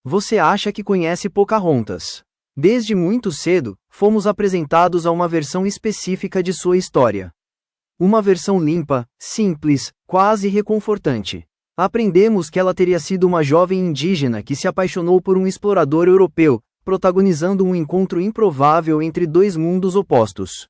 Você acha que conhece Pocahontas? Desde muito cedo, fomos apresentados a uma versão específica de sua história. Uma versão limpa, simples, quase reconfortante. Aprendemos que ela teria sido uma jovem indígena que se apaixonou por um explorador europeu, protagonizando um encontro improvável entre dois mundos opostos.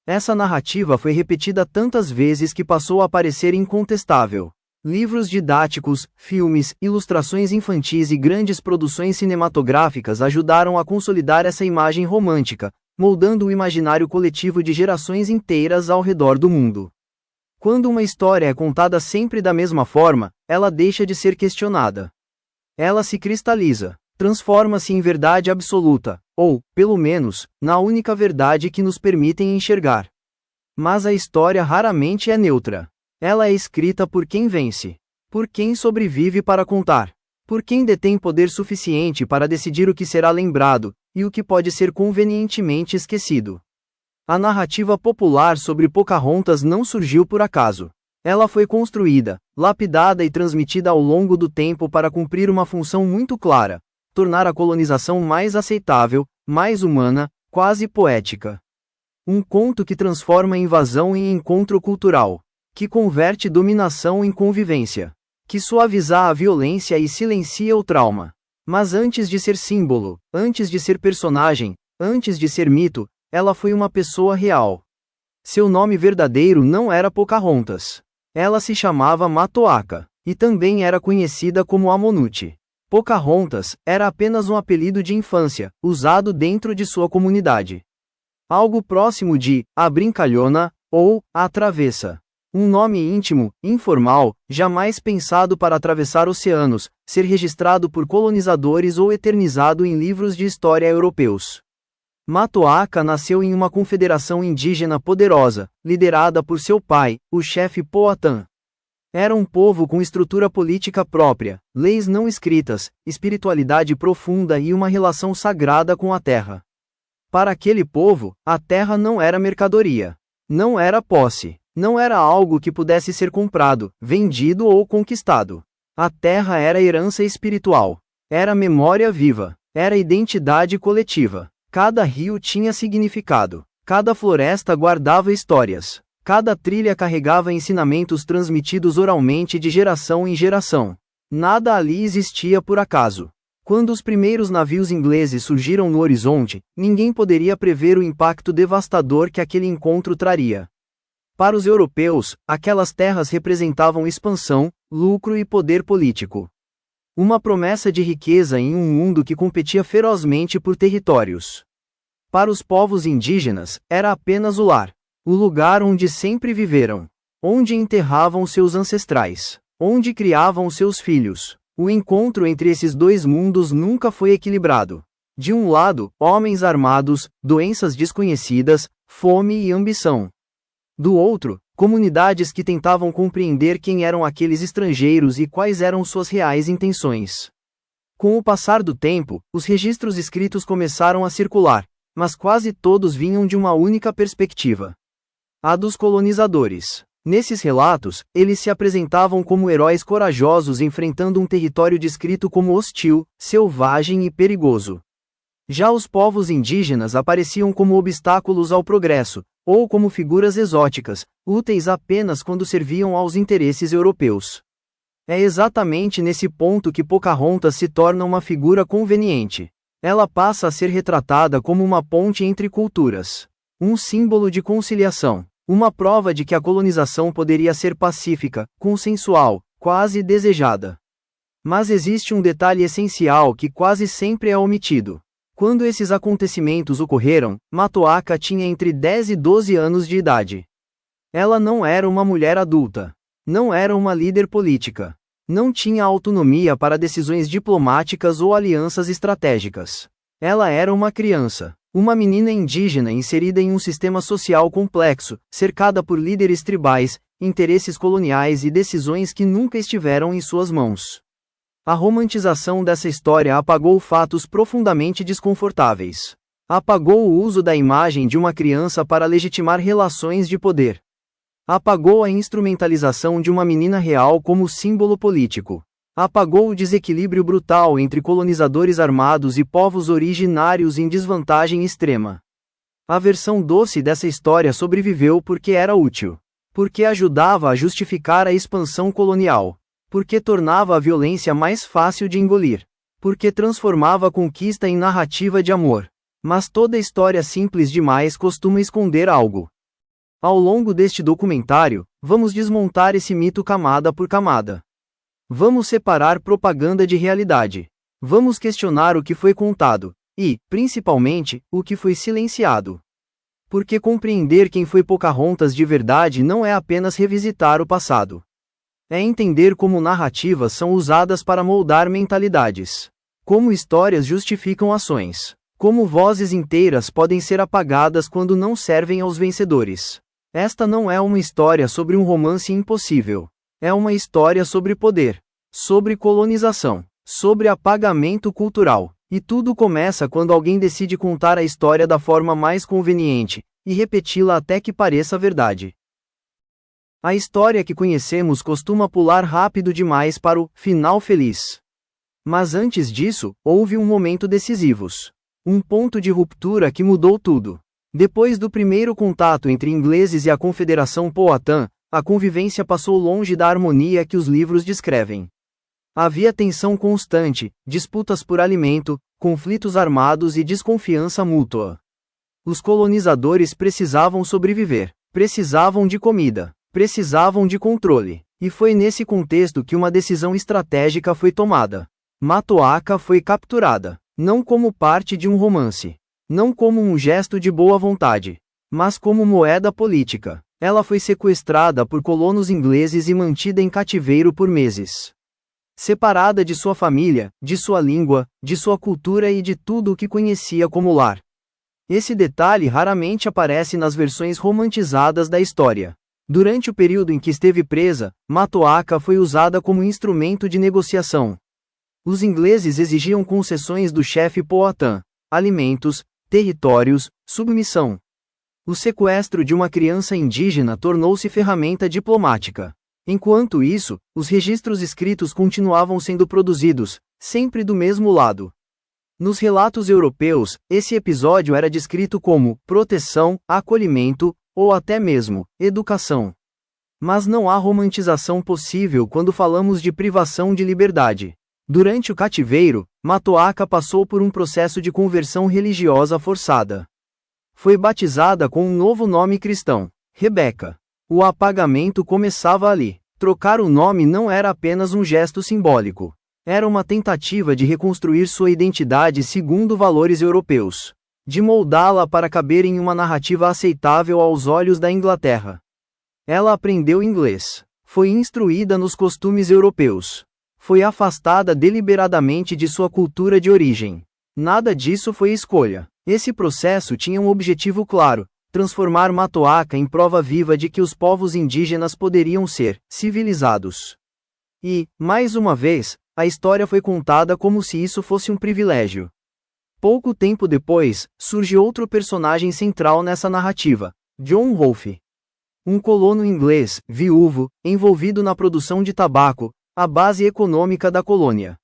Essa narrativa foi repetida tantas vezes que passou a parecer incontestável. Livros didáticos, filmes, ilustrações infantis e grandes produções cinematográficas ajudaram a consolidar essa imagem romântica, moldando o imaginário coletivo de gerações inteiras ao redor do mundo. Quando uma história é contada sempre da mesma forma, ela deixa de ser questionada. Ela se cristaliza, transforma-se em verdade absoluta, ou, pelo menos, na única verdade que nos permitem enxergar. Mas a história raramente é neutra. Ela é escrita por quem vence, por quem sobrevive para contar, por quem detém poder suficiente para decidir o que será lembrado, e o que pode ser convenientemente esquecido. A narrativa popular sobre Pocahontas não surgiu por acaso. Ela foi construída, lapidada e transmitida ao longo do tempo para cumprir uma função muito clara: tornar a colonização mais aceitável, mais humana, quase poética. Um conto que transforma a invasão em encontro cultural, que converte dominação em convivência, que suaviza a violência e silencia o trauma. Mas antes de ser símbolo, antes de ser personagem, antes de ser mito, ela foi uma pessoa real. Seu nome verdadeiro não era Pocahontas. Ela se chamava Matoaka, e também era conhecida como Amonute. Pocahontas era apenas um apelido de infância, usado dentro de sua comunidade. Algo próximo de a brincalhona ou a travessa. Um nome íntimo, informal, jamais pensado para atravessar oceanos, ser registrado por colonizadores ou eternizado em livros de história europeus. Matoaka nasceu em uma confederação indígena poderosa, liderada por seu pai, o chefe Powhatan. Era um povo com estrutura política própria, leis não escritas, espiritualidade profunda e uma relação sagrada com a terra. Para aquele povo, a terra não era mercadoria. Não era posse. Não era algo que pudesse ser comprado, vendido ou conquistado. A terra era herança espiritual. Era memória viva. Era identidade coletiva. Cada rio tinha significado. Cada floresta guardava histórias. Cada trilha carregava ensinamentos transmitidos oralmente de geração em geração. Nada ali existia por acaso. Quando os primeiros navios ingleses surgiram no horizonte, ninguém poderia prever o impacto devastador que aquele encontro traria. Para os europeus, aquelas terras representavam expansão, lucro e poder político. Uma promessa de riqueza em um mundo que competia ferozmente por territórios. Para os povos indígenas, era apenas o lar. O lugar onde sempre viveram. Onde enterravam seus ancestrais. Onde criavam seus filhos. O encontro entre esses dois mundos nunca foi equilibrado. De um lado, homens armados, doenças desconhecidas, fome e ambição. Do outro, comunidades que tentavam compreender quem eram aqueles estrangeiros e quais eram suas reais intenções. Com o passar do tempo, os registros escritos começaram a circular, mas quase todos vinham de uma única perspectiva: a dos colonizadores. Nesses relatos, eles se apresentavam como heróis corajosos enfrentando um território descrito como hostil, selvagem e perigoso. Já os povos indígenas apareciam como obstáculos ao progresso, ou como figuras exóticas, úteis apenas quando serviam aos interesses europeus. É exatamente nesse ponto que Pocahontas se torna uma figura conveniente. Ela passa a ser retratada como uma ponte entre culturas. Um símbolo de conciliação. Uma prova de que a colonização poderia ser pacífica, consensual, quase desejada. Mas existe um detalhe essencial que quase sempre é omitido. Quando esses acontecimentos ocorreram, Matoaka tinha entre 10 e 12 anos de idade. Ela não era uma mulher adulta. Não era uma líder política. Não tinha autonomia para decisões diplomáticas ou alianças estratégicas. Ela era uma criança. Uma menina indígena inserida em um sistema social complexo, cercada por líderes tribais, interesses coloniais e decisões que nunca estiveram em suas mãos. A romantização dessa história apagou fatos profundamente desconfortáveis. Apagou o uso da imagem de uma criança para legitimar relações de poder. Apagou a instrumentalização de uma menina real como símbolo político. Apagou o desequilíbrio brutal entre colonizadores armados e povos originários em desvantagem extrema. A versão doce dessa história sobreviveu porque era útil. Porque ajudava a justificar a expansão colonial. Porque tornava a violência mais fácil de engolir. Porque transformava a conquista em narrativa de amor. Mas toda história simples demais costuma esconder algo. Ao longo deste documentário, vamos desmontar esse mito camada por camada. Vamos separar propaganda de realidade. Vamos questionar o que foi contado, e, principalmente, o que foi silenciado. Porque compreender quem foi Pocahontas de verdade não é apenas revisitar o passado. É entender como narrativas são usadas para moldar mentalidades. Como histórias justificam ações. Como vozes inteiras podem ser apagadas quando não servem aos vencedores. Esta não é uma história sobre um romance impossível. É uma história sobre poder, sobre colonização, sobre apagamento cultural. E tudo começa quando alguém decide contar a história da forma mais conveniente, e repeti-la até que pareça verdade. A história que conhecemos costuma pular rápido demais para o final feliz. Mas antes disso, houve um momento decisivo. Um ponto de ruptura que mudou tudo. Depois do primeiro contato entre ingleses e a Confederação Powhatan, a convivência passou longe da harmonia que os livros descrevem. Havia tensão constante, disputas por alimento, conflitos armados e desconfiança mútua. Os colonizadores precisavam sobreviver, precisavam de comida, precisavam de controle, e foi nesse contexto que uma decisão estratégica foi tomada. Matoaka foi capturada, não como parte de um romance, não como um gesto de boa vontade, mas como moeda política. Ela foi sequestrada por colonos ingleses e mantida em cativeiro por meses. Separada de sua família, de sua língua, de sua cultura e de tudo o que conhecia como lar. Esse detalhe raramente aparece nas versões romantizadas da história. Durante o período em que esteve presa, Matoaka foi usada como instrumento de negociação. Os ingleses exigiam concessões do chefe Powhatan, alimentos, territórios, submissão. O sequestro de uma criança indígena tornou-se ferramenta diplomática. Enquanto isso, os registros escritos continuavam sendo produzidos, sempre do mesmo lado. Nos relatos europeus, esse episódio era descrito como proteção, acolhimento, ou até mesmo educação. Mas não há romantização possível quando falamos de privação de liberdade. Durante o cativeiro, Matoaka passou por um processo de conversão religiosa forçada. Foi batizada com um novo nome cristão, Rebeca. O apagamento começava ali. Trocar o nome não era apenas um gesto simbólico. Era uma tentativa de reconstruir sua identidade segundo valores europeus. De moldá-la para caber em uma narrativa aceitável aos olhos da Inglaterra. Ela aprendeu inglês. Foi instruída nos costumes europeus. Foi afastada deliberadamente de sua cultura de origem. Nada disso foi escolha. Esse processo tinha um objetivo claro: transformar Matoaka em prova viva de que os povos indígenas poderiam ser civilizados. E, mais uma vez, a história foi contada como se isso fosse um privilégio. Pouco tempo depois, surge outro personagem central nessa narrativa, John Rolfe. Um colono inglês, viúvo, envolvido na produção de tabaco, a base econômica da colônia.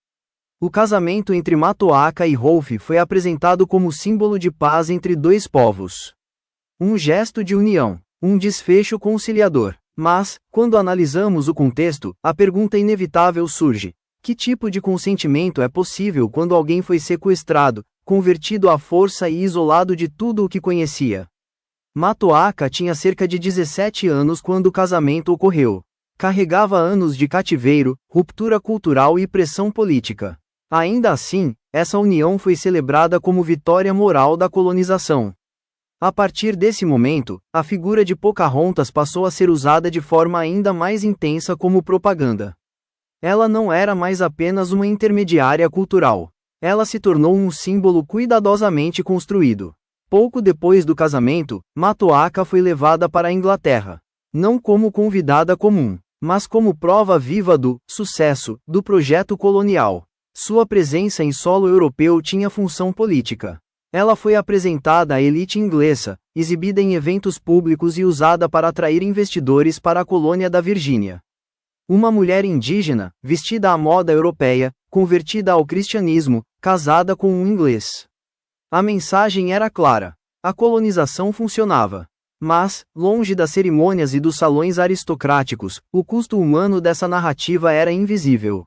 O casamento entre Matoaka e Rolfe foi apresentado como símbolo de paz entre dois povos. Um gesto de união, um desfecho conciliador. Mas, quando analisamos o contexto, a pergunta inevitável surge: que tipo de consentimento é possível quando alguém foi sequestrado, convertido à força e isolado de tudo o que conhecia? Matoaka tinha cerca de 17 anos quando o casamento ocorreu. Carregava anos de cativeiro, ruptura cultural e pressão política. Ainda assim, essa união foi celebrada como vitória moral da colonização. A partir desse momento, a figura de Pocahontas passou a ser usada de forma ainda mais intensa como propaganda. Ela não era mais apenas uma intermediária cultural. Ela se tornou um símbolo cuidadosamente construído. Pouco depois do casamento, Matoaka foi levada para a Inglaterra. Não como convidada comum, mas como prova viva do sucesso do projeto colonial. Sua presença em solo europeu tinha função política. Ela foi apresentada à elite inglesa, exibida em eventos públicos e usada para atrair investidores para a colônia da Virgínia. Uma mulher indígena, vestida à moda europeia, convertida ao cristianismo, casada com um inglês. A mensagem era clara. A colonização funcionava. Mas, longe das cerimônias e dos salões aristocráticos, o custo humano dessa narrativa era invisível.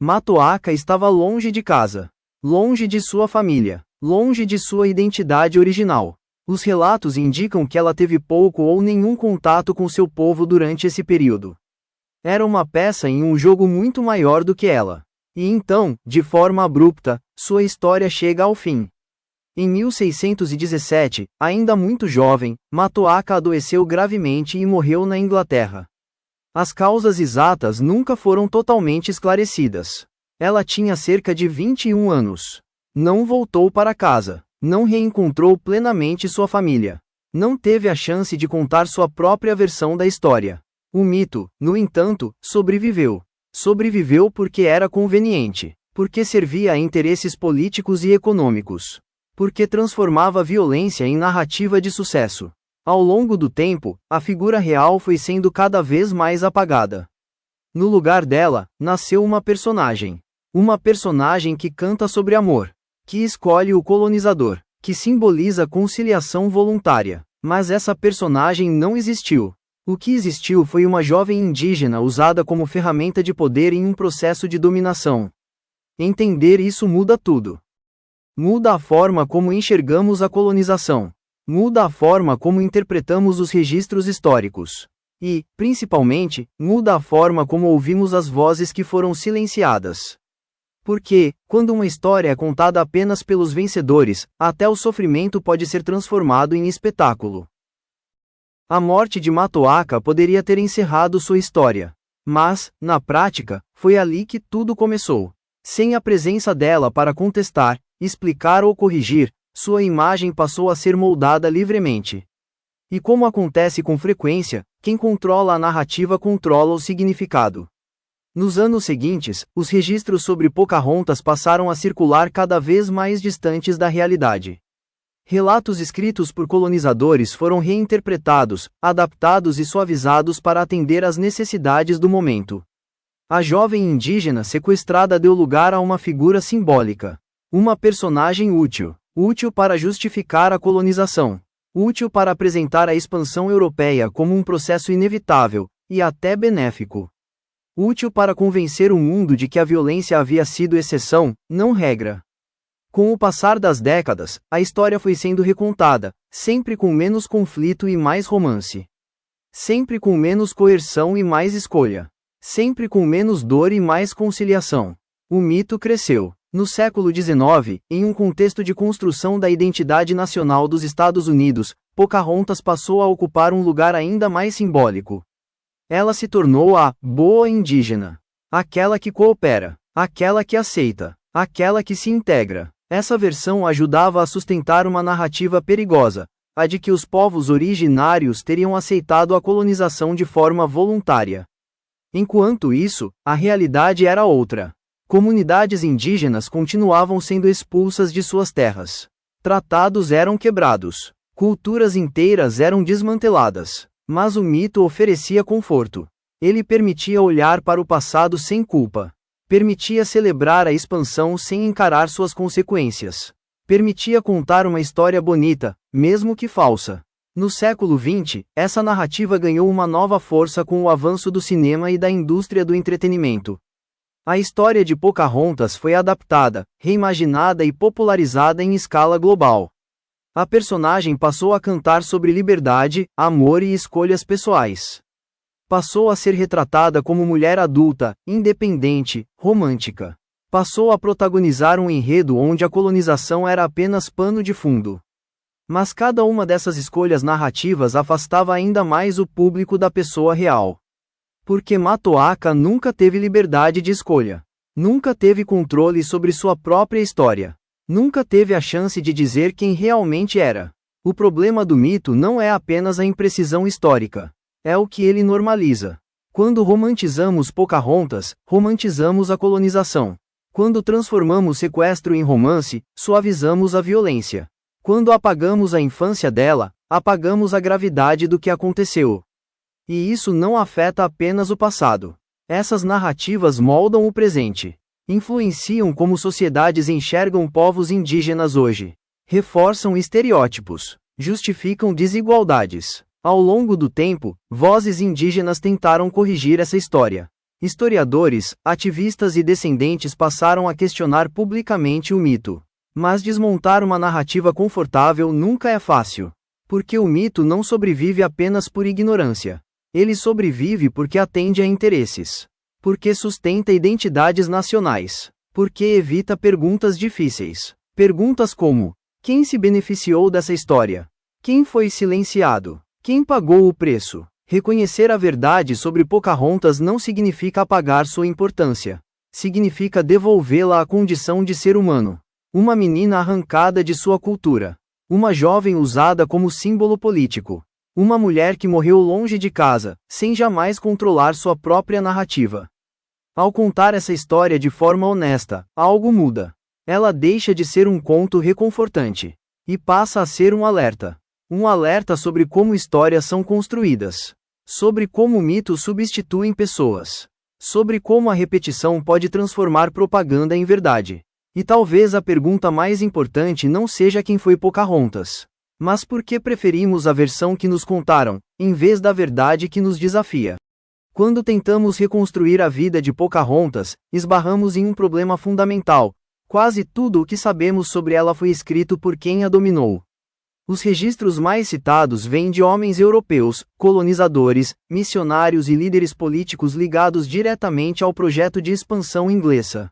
Matoaka estava longe de casa. Longe de sua família. Longe de sua identidade original. Os relatos indicam que ela teve pouco ou nenhum contato com seu povo durante esse período. Era uma peça em um jogo muito maior do que ela. E então, de forma abrupta, sua história chega ao fim. Em 1617, ainda muito jovem, Matoaka adoeceu gravemente e morreu na Inglaterra. As causas exatas nunca foram totalmente esclarecidas. Ela tinha cerca de 21 anos. Não voltou para casa. Não reencontrou plenamente sua família. Não teve a chance de contar sua própria versão da história. O mito, no entanto, sobreviveu. Sobreviveu porque era conveniente. Porque servia a interesses políticos e econômicos. Porque transformava a violência em narrativa de sucesso. Ao longo do tempo, a figura real foi sendo cada vez mais apagada. No lugar dela, nasceu uma personagem. Uma personagem que canta sobre amor. Que escolhe o colonizador. Que simboliza conciliação voluntária. Mas essa personagem não existiu. O que existiu foi uma jovem indígena usada como ferramenta de poder em um processo de dominação. Entender isso muda tudo. Muda a forma como enxergamos a colonização. Muda a forma como interpretamos os registros históricos. E, principalmente, muda a forma como ouvimos as vozes que foram silenciadas. Porque, quando uma história é contada apenas pelos vencedores, até o sofrimento pode ser transformado em espetáculo. A morte de Matoaka poderia ter encerrado sua história. Mas, na prática, foi ali que tudo começou. Sem a presença dela para contestar, explicar ou corrigir, sua imagem passou a ser moldada livremente. E como acontece com frequência, quem controla a narrativa controla o significado. Nos anos seguintes, os registros sobre Pocahontas passaram a circular cada vez mais distantes da realidade. Relatos escritos por colonizadores foram reinterpretados, adaptados e suavizados para atender às necessidades do momento. A jovem indígena sequestrada deu lugar a uma figura simbólica. Uma personagem útil. Útil para justificar a colonização. Útil para apresentar a expansão europeia como um processo inevitável, e até benéfico. Útil para convencer o mundo de que a violência havia sido exceção, não regra. Com o passar das décadas, a história foi sendo recontada, sempre com menos conflito e mais romance. Sempre com menos coerção e mais escolha. Sempre com menos dor e mais conciliação. O mito cresceu. No século XIX, em um contexto de construção da identidade nacional dos Estados Unidos, Pocahontas passou a ocupar um lugar ainda mais simbólico. Ela se tornou a boa indígena. Aquela que coopera. Aquela que aceita. Aquela que se integra. Essa versão ajudava a sustentar uma narrativa perigosa, a de que os povos originários teriam aceitado a colonização de forma voluntária. Enquanto isso, a realidade era outra. Comunidades indígenas continuavam sendo expulsas de suas terras. Tratados eram quebrados. Culturas inteiras eram desmanteladas. Mas o mito oferecia conforto. Ele permitia olhar para o passado sem culpa. Permitia celebrar a expansão sem encarar suas consequências. Permitia contar uma história bonita, mesmo que falsa. No século XX, essa narrativa ganhou uma nova força com o avanço do cinema e da indústria do entretenimento. A história de Pocahontas foi adaptada, reimaginada e popularizada em escala global. A personagem passou a cantar sobre liberdade, amor e escolhas pessoais. Passou a ser retratada como mulher adulta, independente, romântica. Passou a protagonizar um enredo onde a colonização era apenas pano de fundo. Mas cada uma dessas escolhas narrativas afastava ainda mais o público da pessoa real. Porque Matoaka nunca teve liberdade de escolha. Nunca teve controle sobre sua própria história. Nunca teve a chance de dizer quem realmente era. O problema do mito não é apenas a imprecisão histórica. É o que ele normaliza. Quando romantizamos Pocahontas, romantizamos a colonização. Quando transformamos sequestro em romance, suavizamos a violência. Quando apagamos a infância dela, apagamos a gravidade do que aconteceu. E isso não afeta apenas o passado. Essas narrativas moldam o presente. Influenciam como sociedades enxergam povos indígenas hoje. Reforçam estereótipos. Justificam desigualdades. Ao longo do tempo, vozes indígenas tentaram corrigir essa história. Historiadores, ativistas e descendentes passaram a questionar publicamente o mito. Mas desmontar uma narrativa confortável nunca é fácil. Porque o mito não sobrevive apenas por ignorância. Ele sobrevive porque atende a interesses. Porque sustenta identidades nacionais. Porque evita perguntas difíceis. Perguntas como: quem se beneficiou dessa história? Quem foi silenciado? Quem pagou o preço? Reconhecer a verdade sobre Pocahontas não significa apagar sua importância. Significa devolvê-la à condição de ser humano. Uma menina arrancada de sua cultura. Uma jovem usada como símbolo político. Uma mulher que morreu longe de casa, sem jamais controlar sua própria narrativa. Ao contar essa história de forma honesta, algo muda. Ela deixa de ser um conto reconfortante. E passa a ser um alerta. Um alerta sobre como histórias são construídas. Sobre como mitos substituem pessoas. Sobre como a repetição pode transformar propaganda em verdade. E talvez a pergunta mais importante não seja quem foi Pocahontas. Mas por que preferimos a versão que nos contaram, em vez da verdade que nos desafia? Quando tentamos reconstruir a vida de Pocahontas, esbarramos em um problema fundamental. Quase tudo o que sabemos sobre ela foi escrito por quem a dominou. Os registros mais citados vêm de homens europeus, colonizadores, missionários e líderes políticos ligados diretamente ao projeto de expansão inglesa.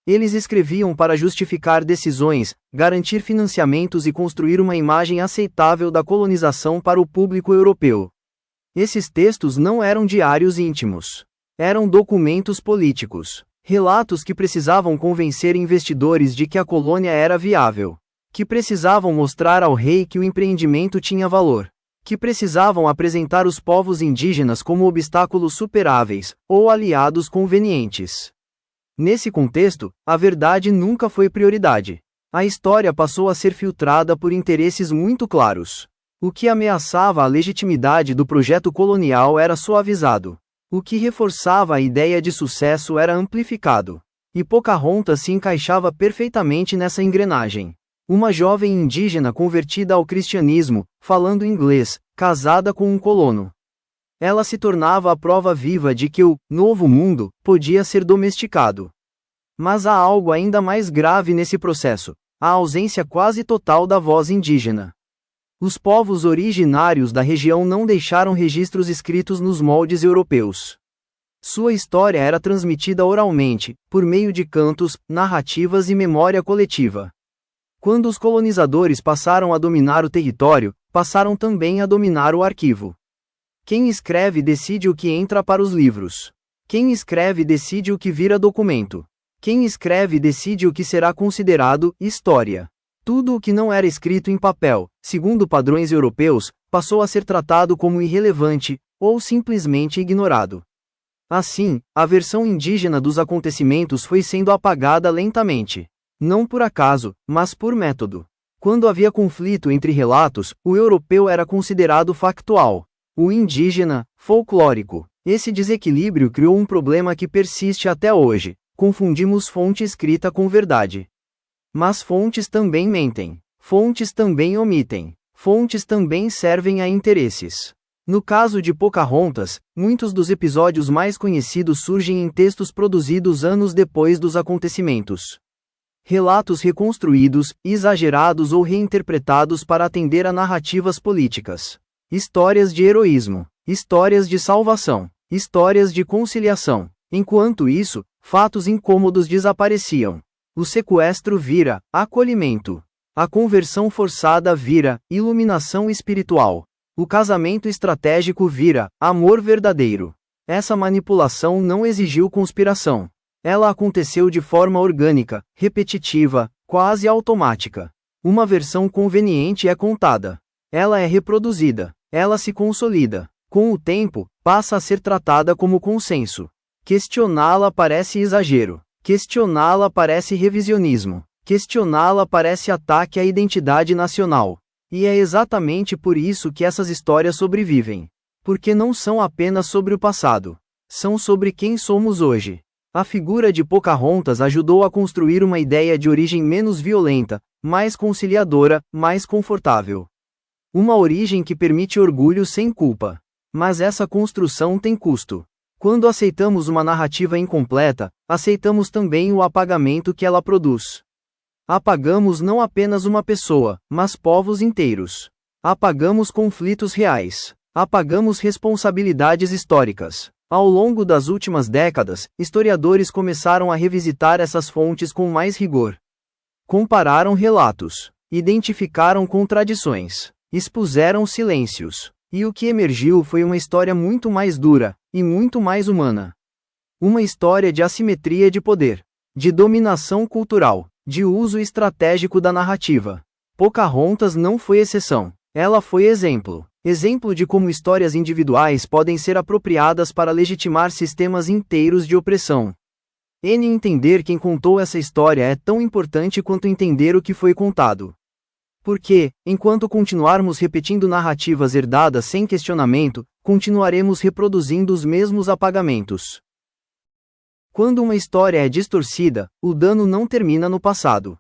Eles escreviam para justificar decisões, garantir financiamentos e construir uma imagem aceitável da colonização para o público europeu. Esses textos não eram diários íntimos. Eram documentos políticos. Relatos que precisavam convencer investidores de que a colônia era viável. Que precisavam mostrar ao rei que o empreendimento tinha valor. Que precisavam apresentar os povos indígenas como obstáculos superáveis, ou aliados convenientes. Nesse contexto, a verdade nunca foi prioridade. A história passou a ser filtrada por interesses muito claros. O que ameaçava a legitimidade do projeto colonial era suavizado. O que reforçava a ideia de sucesso era amplificado. E Pocahontas se encaixava perfeitamente nessa engrenagem. Uma jovem indígena convertida ao cristianismo, falando inglês, casada com um colono. Ela se tornava a prova viva de que o novo mundo podia ser domesticado. Mas há algo ainda mais grave nesse processo: a ausência quase total da voz indígena. Os povos originários da região não deixaram registros escritos nos moldes europeus. Sua história era transmitida oralmente, por meio de cantos, narrativas e memória coletiva. Quando os colonizadores passaram a dominar o território, passaram também a dominar o arquivo. Quem escreve decide o que entra para os livros. Quem escreve decide o que vira documento. Quem escreve decide o que será considerado história. Tudo o que não era escrito em papel, segundo padrões europeus, passou a ser tratado como irrelevante, ou simplesmente ignorado. Assim, a versão indígena dos acontecimentos foi sendo apagada lentamente. Não por acaso, mas por método. Quando havia conflito entre relatos, o europeu era considerado factual. O indígena, folclórico. Esse desequilíbrio criou um problema que persiste até hoje. Confundimos fonte escrita com verdade. Mas fontes também mentem. Fontes também omitem. Fontes também servem a interesses. No caso de Pocahontas, muitos dos episódios mais conhecidos surgem em textos produzidos anos depois dos acontecimentos. Relatos reconstruídos, exagerados ou reinterpretados para atender a narrativas políticas. Histórias de heroísmo. Histórias de salvação. Histórias de conciliação. Enquanto isso, fatos incômodos desapareciam. O sequestro vira acolhimento. A conversão forçada vira iluminação espiritual. O casamento estratégico vira amor verdadeiro. Essa manipulação não exigiu conspiração. Ela aconteceu de forma orgânica, repetitiva, quase automática. Uma versão conveniente é contada. Ela é reproduzida. Ela se consolida. Com o tempo, passa a ser tratada como consenso. Questioná-la parece exagero. Questioná-la parece revisionismo. Questioná-la parece ataque à identidade nacional. E é exatamente por isso que essas histórias sobrevivem. Porque não são apenas sobre o passado. são sobre quem somos hoje. A figura de Pocahontas ajudou a construir uma ideia de origem menos violenta, mais conciliadora, mais confortável. Uma origem que permite orgulho sem culpa. Mas essa construção tem custo. Quando aceitamos uma narrativa incompleta, aceitamos também o apagamento que ela produz. Apagamos não apenas uma pessoa, mas povos inteiros. Apagamos conflitos reais. Apagamos responsabilidades históricas. Ao longo das últimas décadas, historiadores começaram a revisitar essas fontes com mais rigor. Compararam relatos, identificaram contradições, expuseram silêncios, e o que emergiu foi uma história muito mais dura, e muito mais humana. Uma história de assimetria de poder, de dominação cultural, de uso estratégico da narrativa. Pocahontas não foi exceção, ela foi exemplo. Exemplo de como histórias individuais podem ser apropriadas para legitimar sistemas inteiros de opressão. Entender quem contou essa história é tão importante quanto entender o que foi contado. Porque, enquanto continuarmos repetindo narrativas herdadas sem questionamento, continuaremos reproduzindo os mesmos apagamentos. Quando uma história é distorcida, o dano não termina no passado.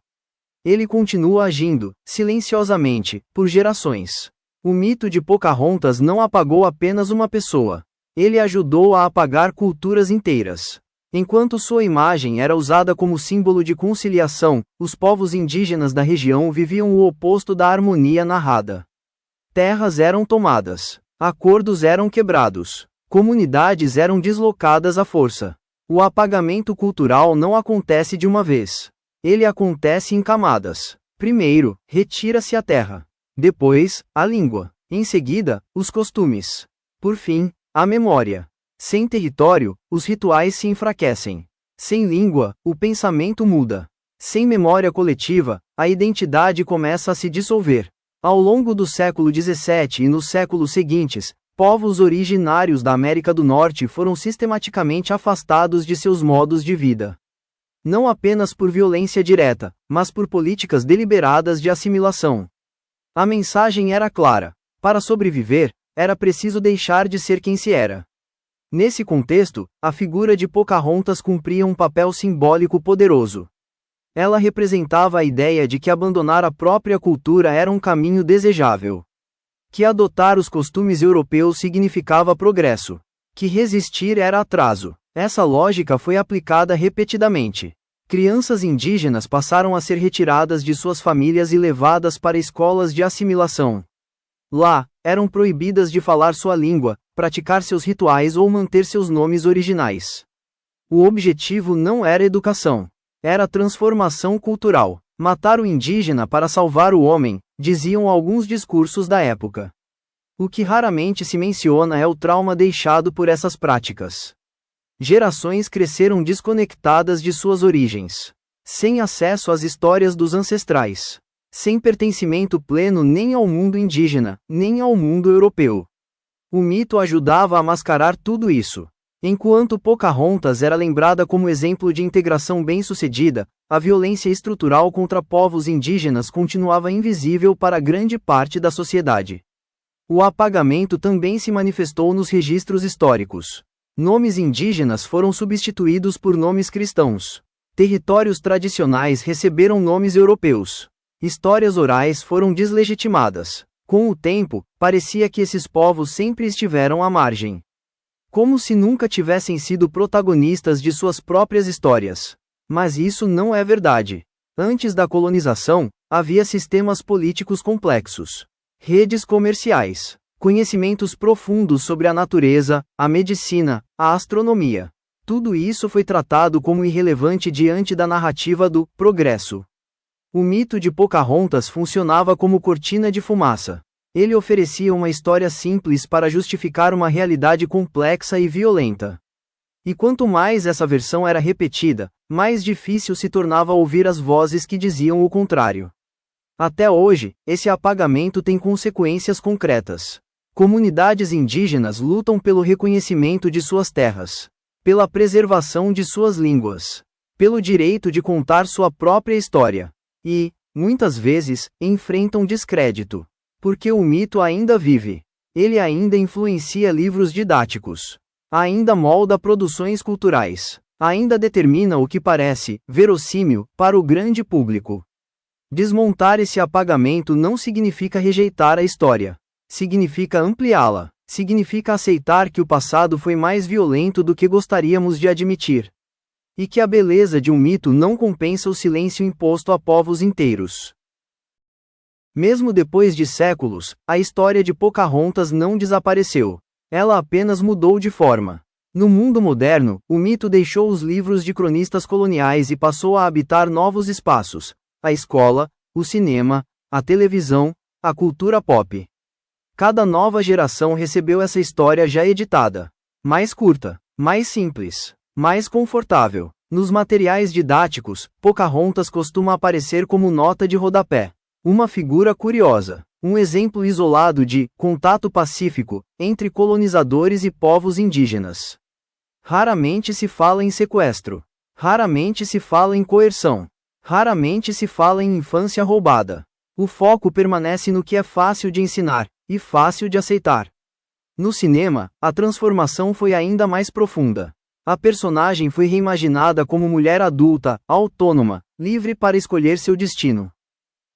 Ele continua agindo, silenciosamente, por gerações. O mito de Pocahontas não apagou apenas uma pessoa. Ele ajudou a apagar culturas inteiras. Enquanto sua imagem era usada como símbolo de conciliação, os povos indígenas da região viviam o oposto da harmonia narrada. Terras eram tomadas, acordos eram quebrados, comunidades eram deslocadas à força. O apagamento cultural não acontece de uma vez. Ele acontece em camadas. Primeiro, retira-se a terra. Depois, a língua. Em seguida, os costumes. Por fim, a memória. Sem território, os rituais se enfraquecem. Sem língua, o pensamento muda. Sem memória coletiva, a identidade começa a se dissolver. Ao longo do século XVII e nos séculos seguintes, povos originários da América do Norte foram sistematicamente afastados de seus modos de vida. Não apenas por violência direta, mas por políticas deliberadas de assimilação. A mensagem era clara: para sobreviver, era preciso deixar de ser quem se era. Nesse contexto, a figura de Pocahontas cumpria um papel simbólico poderoso. Ela representava a ideia de que abandonar a própria cultura era um caminho desejável. Que adotar os costumes europeus significava progresso. Que resistir era atraso. Essa lógica foi aplicada repetidamente. Crianças indígenas passaram a ser retiradas de suas famílias e levadas para escolas de assimilação. Lá, eram proibidas de falar sua língua, praticar seus rituais ou manter seus nomes originais. O objetivo não era educação. Era transformação cultural. Matar o indígena para salvar o homem, diziam alguns discursos da época. O que raramente se menciona é o trauma deixado por essas práticas. Gerações cresceram desconectadas de suas origens, sem acesso às histórias dos ancestrais, sem pertencimento pleno nem ao mundo indígena, nem ao mundo europeu. O mito ajudava a mascarar tudo isso. Enquanto Pocahontas era lembrada como exemplo de integração bem-sucedida, a violência estrutural contra povos indígenas continuava invisível para grande parte da sociedade. O apagamento também se manifestou nos registros históricos. Nomes indígenas foram substituídos por nomes cristãos. Territórios tradicionais receberam nomes europeus. Histórias orais foram deslegitimadas. Com o tempo, parecia que esses povos sempre estiveram à margem. Como se nunca tivessem sido protagonistas de suas próprias histórias. Mas isso não é verdade. Antes da colonização, havia sistemas políticos complexos, redes comerciais, conhecimentos profundos sobre a natureza, a medicina, a astronomia. Tudo isso foi tratado como irrelevante diante da narrativa do progresso. O mito de Pocahontas funcionava como cortina de fumaça. Ele oferecia uma história simples para justificar uma realidade complexa e violenta. E quanto mais essa versão era repetida, mais difícil se tornava ouvir as vozes que diziam o contrário. Até hoje, esse apagamento tem consequências concretas. Comunidades indígenas lutam pelo reconhecimento de suas terras, pela preservação de suas línguas, pelo direito de contar sua própria história. E, muitas vezes, enfrentam descrédito. Porque o mito ainda vive. Ele ainda influencia livros didáticos, ainda molda produções culturais, ainda determina o que parece verossímil para o grande público. Desmontar esse apagamento não significa rejeitar a história. Significa ampliá-la. Significa aceitar que o passado foi mais violento do que gostaríamos de admitir. E que a beleza de um mito não compensa o silêncio imposto a povos inteiros. Mesmo depois de séculos, a história de Pocahontas não desapareceu. Ela apenas mudou de forma. No mundo moderno, o mito deixou os livros de cronistas coloniais e passou a habitar novos espaços: a escola, o cinema, a televisão, a cultura pop. Cada nova geração recebeu essa história já editada. Mais curta, mais simples, mais confortável. Nos materiais didáticos, Pocahontas costuma aparecer como nota de rodapé. Uma figura curiosa. Um exemplo isolado de contato pacífico entre colonizadores e povos indígenas. Raramente se fala em sequestro. Raramente se fala em coerção. Raramente se fala em infância roubada. O foco permanece no que é fácil de ensinar e fácil de aceitar. No cinema, a transformação foi ainda mais profunda. A personagem foi reimaginada como mulher adulta, autônoma, livre para escolher seu destino.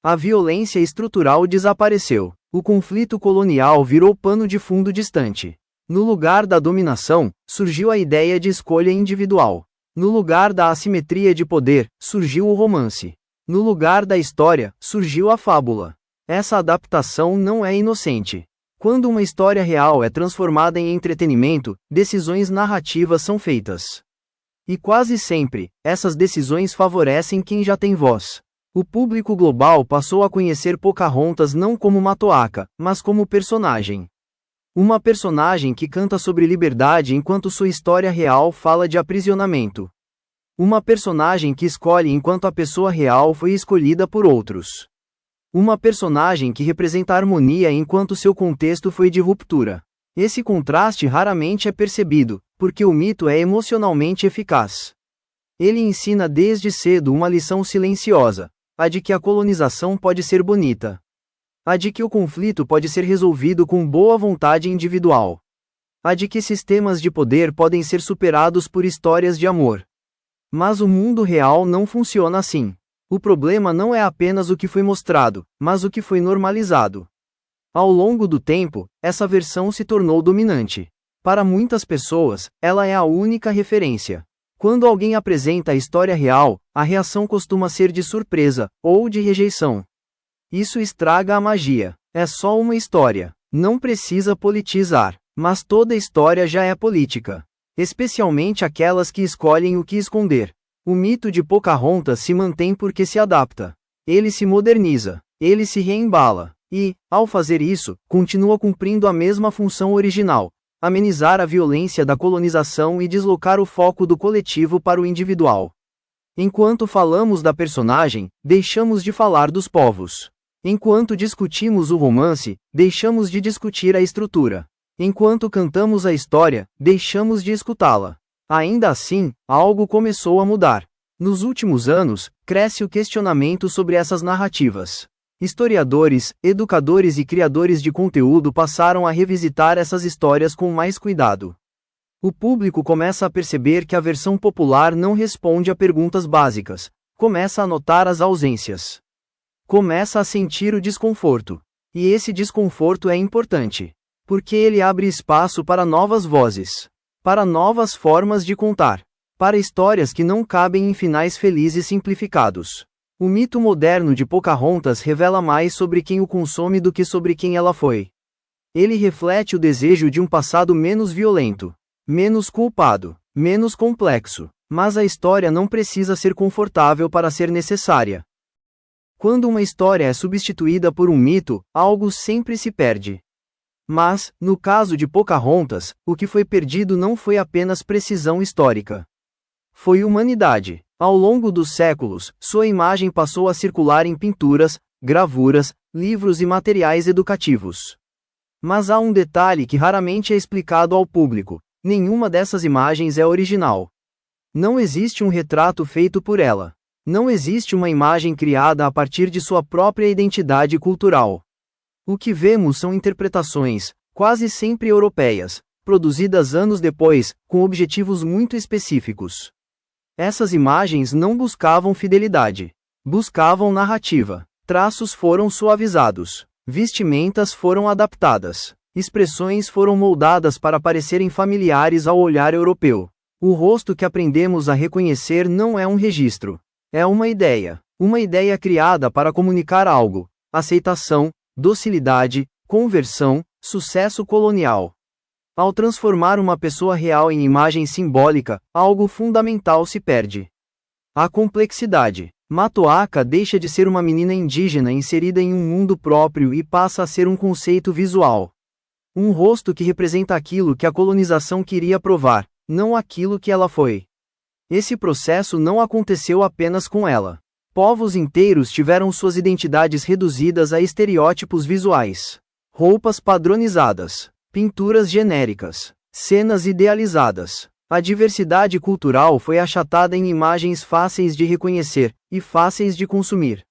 A violência estrutural desapareceu. O conflito colonial virou pano de fundo distante. No lugar da dominação, surgiu a ideia de escolha individual. No lugar da assimetria de poder, surgiu o romance. No lugar da história, surgiu a fábula. Essa adaptação não é inocente. Quando uma história real é transformada em entretenimento, decisões narrativas são feitas. E quase sempre, essas decisões favorecem quem já tem voz. O público global passou a conhecer Pocahontas não como Matoaka, mas como personagem. Uma personagem que canta sobre liberdade enquanto sua história real fala de aprisionamento. Uma personagem que escolhe enquanto a pessoa real foi escolhida por outros. Uma personagem que representa harmonia enquanto seu contexto foi de ruptura. Esse contraste raramente é percebido, porque o mito é emocionalmente eficaz. Ele ensina desde cedo uma lição silenciosa: a de que a colonização pode ser bonita. A de que o conflito pode ser resolvido com boa vontade individual. A de que sistemas de poder podem ser superados por histórias de amor. Mas o mundo real não funciona assim. O problema não é apenas o que foi mostrado, mas o que foi normalizado. Ao longo do tempo, essa versão se tornou dominante. Para muitas pessoas, ela é a única referência. Quando alguém apresenta a história real, a reação costuma ser de surpresa, ou de rejeição. Isso estraga a magia. É só uma história. Não precisa politizar. Mas toda história já é política. Especialmente aquelas que escolhem o que esconder. O mito de Pocahontas se mantém porque se adapta. Ele se moderniza. Ele se reembala. E, ao fazer isso, continua cumprindo a mesma função original: amenizar a violência da colonização e deslocar o foco do coletivo para o individual. Enquanto falamos da personagem, deixamos de falar dos povos. Enquanto discutimos o romance, deixamos de discutir a estrutura. Enquanto cantamos a história, deixamos de escutá-la. Ainda assim, algo começou a mudar. Nos últimos anos, cresce o questionamento sobre essas narrativas. Historiadores, educadores e criadores de conteúdo passaram a revisitar essas histórias com mais cuidado. O público começa a perceber que a versão popular não responde a perguntas básicas, começa a notar as ausências. Começa a sentir o desconforto. E esse desconforto é importante. Porque ele abre espaço para novas vozes. Para novas formas de contar. Para histórias que não cabem em finais felizes simplificados. O mito moderno de Pocahontas revela mais sobre quem o consome do que sobre quem ela foi. Ele reflete o desejo de um passado menos violento, menos culpado, menos complexo. Mas a história não precisa ser confortável para ser necessária. Quando uma história é substituída por um mito, algo sempre se perde. Mas, no caso de Pocahontas, o que foi perdido não foi apenas precisão histórica. Foi humanidade. Ao longo dos séculos, sua imagem passou a circular em pinturas, gravuras, livros e materiais educativos. Mas há um detalhe que raramente é explicado ao público: nenhuma dessas imagens é original. Não existe um retrato feito por ela. Não existe uma imagem criada a partir de sua própria identidade cultural. O que vemos são interpretações, quase sempre europeias, produzidas anos depois, com objetivos muito específicos. Essas imagens não buscavam fidelidade. Buscavam narrativa. Traços foram suavizados. Vestimentas foram adaptadas. Expressões foram moldadas para parecerem familiares ao olhar europeu. O rosto que aprendemos a reconhecer não é um registro. É uma ideia. Uma ideia criada para comunicar algo. Aceitação, docilidade, conversão, sucesso colonial. Ao transformar uma pessoa real em imagem simbólica, algo fundamental se perde. A complexidade. Matoaka deixa de ser uma menina indígena inserida em um mundo próprio e passa a ser um conceito visual. Um rosto que representa aquilo que a colonização queria provar, não aquilo que ela foi. Esse processo não aconteceu apenas com ela. Povos inteiros tiveram suas identidades reduzidas a estereótipos visuais. Roupas padronizadas, pinturas genéricas, cenas idealizadas. A diversidade cultural foi achatada em imagens fáceis de reconhecer e fáceis de consumir.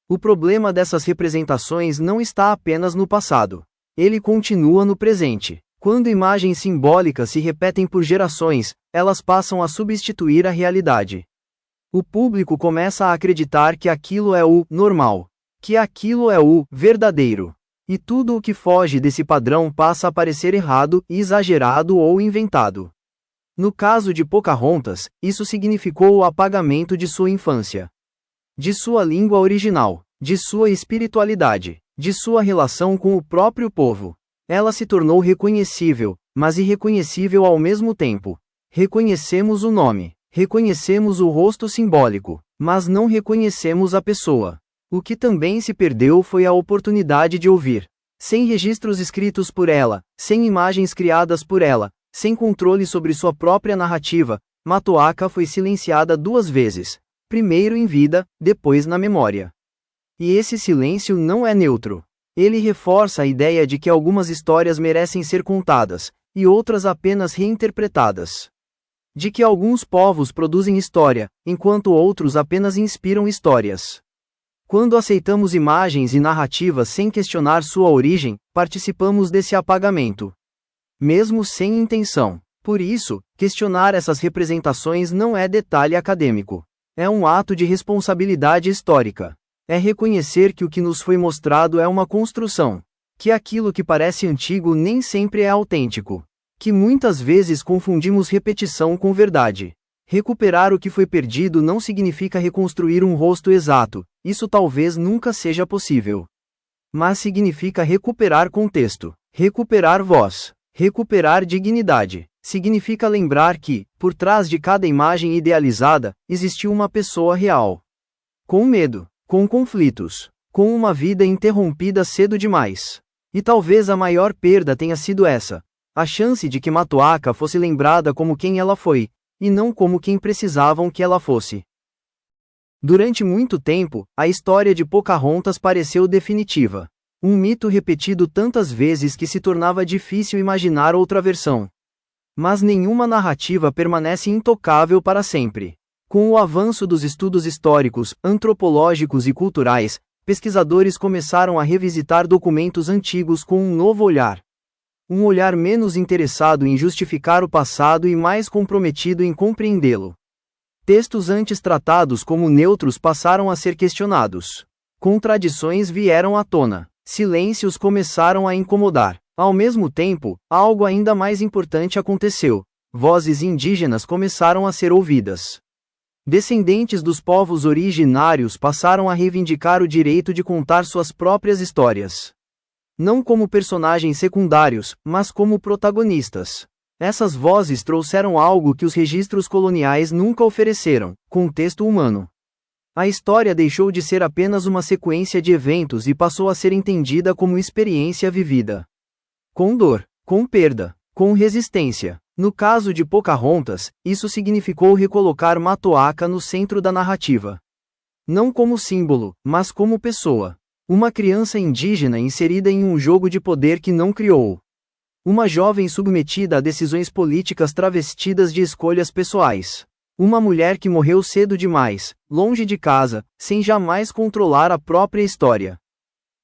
O problema dessas representações não está apenas no passado. Ele continua no presente. Quando imagens simbólicas se repetem por gerações, elas passam a substituir a realidade. O público começa a acreditar que aquilo é o normal, que aquilo é o verdadeiro. E tudo o que foge desse padrão passa a parecer errado, exagerado ou inventado. No caso de Pocahontas, isso significou o apagamento de sua infância. De sua língua original, de sua espiritualidade, de sua relação com o próprio povo. Ela se tornou reconhecível, mas irreconhecível ao mesmo tempo. Reconhecemos o nome, reconhecemos o rosto simbólico, mas não reconhecemos a pessoa. O que também se perdeu foi a oportunidade de ouvir. Sem registros escritos por ela, sem imagens criadas por ela, sem controle sobre sua própria narrativa, Matoaka foi silenciada 2 vezes, primeiro em vida, depois na memória. E esse silêncio não é neutro. Ele reforça a ideia de que algumas histórias merecem ser contadas, e outras apenas reinterpretadas. De que alguns povos produzem história, enquanto outros apenas inspiram histórias. Quando aceitamos imagens e narrativas sem questionar sua origem, participamos desse apagamento. Mesmo sem intenção. Por isso, questionar essas representações não é detalhe acadêmico. É um ato de responsabilidade histórica. É reconhecer que o que nos foi mostrado é uma construção. Que aquilo que parece antigo nem sempre é autêntico. Que muitas vezes confundimos repetição com verdade. Recuperar o que foi perdido não significa reconstruir um rosto exato, isso talvez nunca seja possível. Mas significa recuperar contexto, recuperar voz. Recuperar dignidade significa lembrar que, por trás de cada imagem idealizada, existiu uma pessoa real. Com medo, com conflitos, com uma vida interrompida cedo demais. E talvez a maior perda tenha sido essa: a chance de que Matoaka fosse lembrada como quem ela foi, e não como quem precisavam que ela fosse. Durante muito tempo, a história de Pocahontas pareceu definitiva. Um mito repetido tantas vezes que se tornava difícil imaginar outra versão. Mas nenhuma narrativa permanece intocável para sempre. Com o avanço dos estudos históricos, antropológicos e culturais, pesquisadores começaram a revisitar documentos antigos com um novo olhar. Um olhar menos interessado em justificar o passado e mais comprometido em compreendê-lo. Textos antes tratados como neutros passaram a ser questionados. Contradições vieram à tona. Silêncios começaram a incomodar. Ao mesmo tempo, algo ainda mais importante aconteceu. Vozes indígenas começaram a ser ouvidas. Descendentes dos povos originários passaram a reivindicar o direito de contar suas próprias histórias. Não como personagens secundários, mas como protagonistas. Essas vozes trouxeram algo que os registros coloniais nunca ofereceram: contexto humano. A história deixou de ser apenas uma sequência de eventos e passou a ser entendida como experiência vivida. Com dor, com perda, com resistência. No caso de Pocahontas, isso significou recolocar Matoaka no centro da narrativa. Não como símbolo, mas como pessoa. Uma criança indígena inserida em um jogo de poder que não criou. Uma jovem submetida a decisões políticas travestidas de escolhas pessoais. Uma mulher que morreu cedo demais, longe de casa, sem jamais controlar a própria história.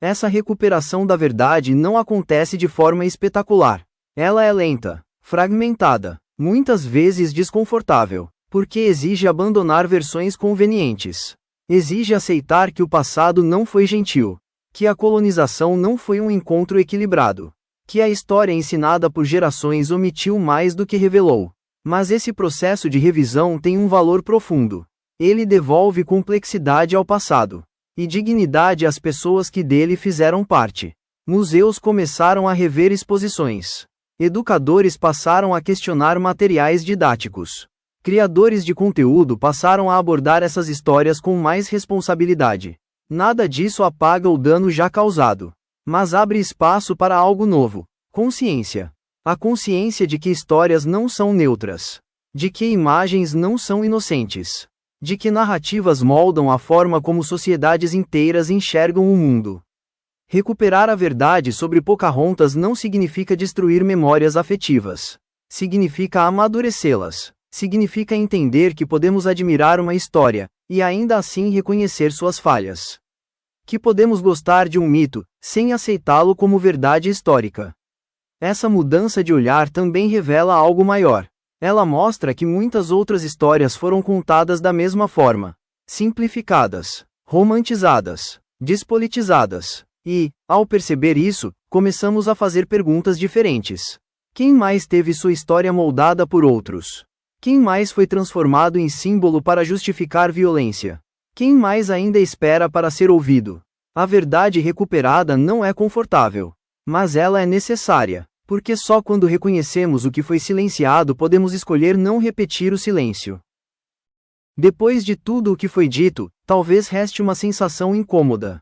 Essa recuperação da verdade não acontece de forma espetacular. Ela é lenta. fragmentada, muitas vezes desconfortável, porque exige abandonar versões convenientes. Exige aceitar que o passado não foi gentil, que a colonização não foi um encontro equilibrado, que a história ensinada por gerações omitiu mais do que revelou. Mas esse processo de revisão tem um valor profundo. Ele devolve complexidade ao passado e dignidade às pessoas que dele fizeram parte. Museus começaram a rever exposições. Educadores passaram a questionar materiais didáticos. Criadores de conteúdo passaram a abordar essas histórias com mais responsabilidade. Nada disso apaga o dano já causado, mas abre espaço para algo novo: consciência. A consciência de que histórias não são neutras, de que imagens não são inocentes, de que narrativas moldam a forma como sociedades inteiras enxergam o mundo. Recuperar a verdade sobre Pocahontas não significa destruir memórias afetivas. Significa amadurecê-las. Significa entender que podemos admirar uma história, e ainda assim reconhecer suas falhas. Que podemos gostar de um mito, sem aceitá-lo como verdade histórica. Essa mudança de olhar também revela algo maior. Ela mostra que muitas outras histórias foram contadas da mesma forma. Simplificadas, romantizadas, despolitizadas. E, ao perceber isso, começamos a fazer perguntas diferentes. Quem mais teve sua história moldada por outros? Quem mais foi transformado em símbolo para justificar violência? Quem mais ainda espera para ser ouvido? A verdade recuperada não é confortável, mas ela é necessária, porque só quando reconhecemos o que foi silenciado podemos escolher não repetir o silêncio. Depois de tudo o que foi dito, talvez reste uma sensação incômoda.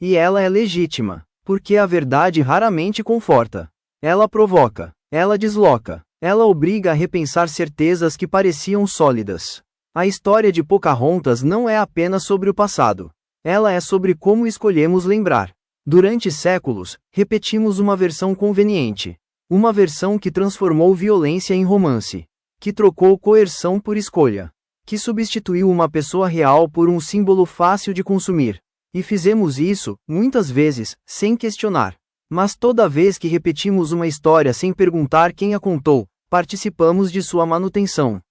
E ela é legítima, porque a verdade raramente conforta. Ela provoca, ela desloca, ela obriga a repensar certezas que pareciam sólidas. A história de Pocahontas não é apenas sobre o passado. Ela é sobre como escolhemos lembrar. Durante séculos, repetimos uma versão conveniente. Uma versão que transformou violência em romance. Que trocou coerção por escolha. Que substituiu uma pessoa real por um símbolo fácil de consumir. E fizemos isso, muitas vezes, sem questionar. Mas toda vez que repetimos uma história sem perguntar quem a contou, participamos de sua manutenção.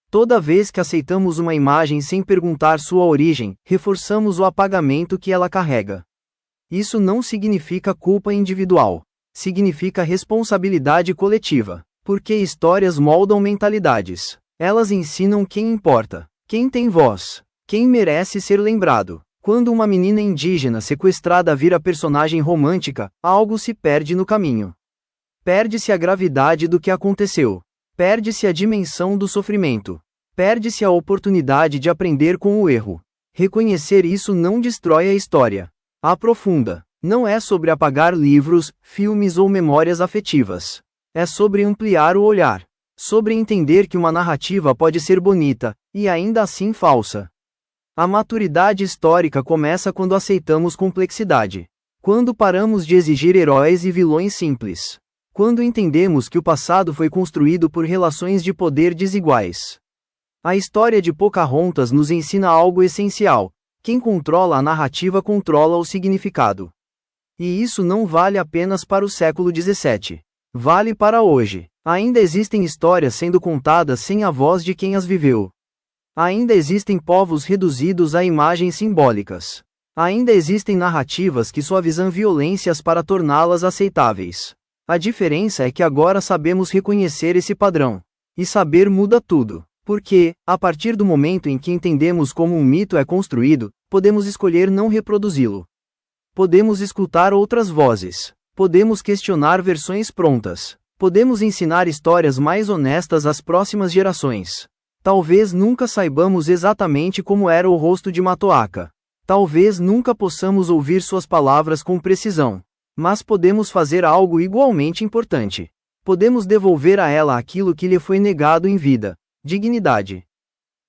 Toda vez que aceitamos uma imagem sem perguntar sua origem, reforçamos o apagamento que ela carrega. Isso não significa culpa individual. Significa responsabilidade coletiva. Porque histórias moldam mentalidades. Elas ensinam quem importa, quem tem voz, quem merece ser lembrado. Quando uma menina indígena sequestrada vira personagem romântica, algo se perde no caminho. Perde-se a gravidade do que aconteceu. Perde-se a dimensão do sofrimento. Perde-se a oportunidade de aprender com o erro. Reconhecer isso não destrói a história. Aprofunda. Não é sobre apagar livros, filmes ou memórias afetivas. É sobre ampliar o olhar. Sobre entender que uma narrativa pode ser bonita, e ainda assim falsa. A maturidade histórica começa quando aceitamos complexidade. Quando paramos de exigir heróis e vilões simples. Quando entendemos que o passado foi construído por relações de poder desiguais. A história de Pocahontas nos ensina algo essencial: quem controla a narrativa controla o significado. E isso não vale apenas para o século XVII. Vale para hoje. Ainda existem histórias sendo contadas sem a voz de quem as viveu. Ainda existem povos reduzidos a imagens simbólicas. Ainda existem narrativas que suavizam violências para torná-las aceitáveis. A diferença é que agora sabemos reconhecer esse padrão. E saber muda tudo. Porque, a partir do momento em que entendemos como um mito é construído, podemos escolher não reproduzi-lo. Podemos escutar outras vozes. Podemos questionar versões prontas. Podemos ensinar histórias mais honestas às próximas gerações. Talvez nunca saibamos exatamente como era o rosto de Matoaka. Talvez nunca possamos ouvir suas palavras com precisão. Mas podemos fazer algo igualmente importante. Podemos devolver a ela aquilo que lhe foi negado em vida: dignidade.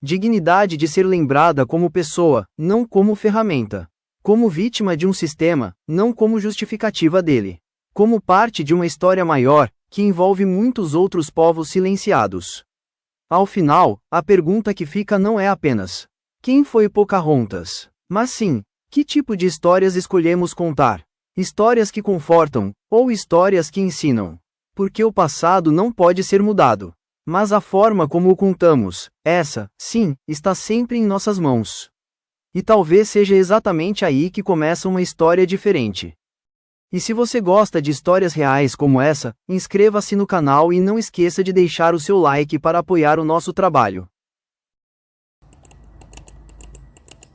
Dignidade de ser lembrada como pessoa, não como ferramenta. Como vítima de um sistema, não como justificativa dele. Como parte de uma história maior, que envolve muitos outros povos silenciados. Ao final, a pergunta que fica não é apenas: quem foi Pocahontas? Mas sim, que tipo de histórias escolhemos contar? Histórias que confortam, ou histórias que ensinam? Porque o passado não pode ser mudado. Mas a forma como o contamos, essa, sim, está sempre em nossas mãos. E talvez seja exatamente aí que começa uma história diferente. E se você gosta de histórias reais como essa, inscreva-se no canal e não esqueça de deixar o seu like para apoiar o nosso trabalho.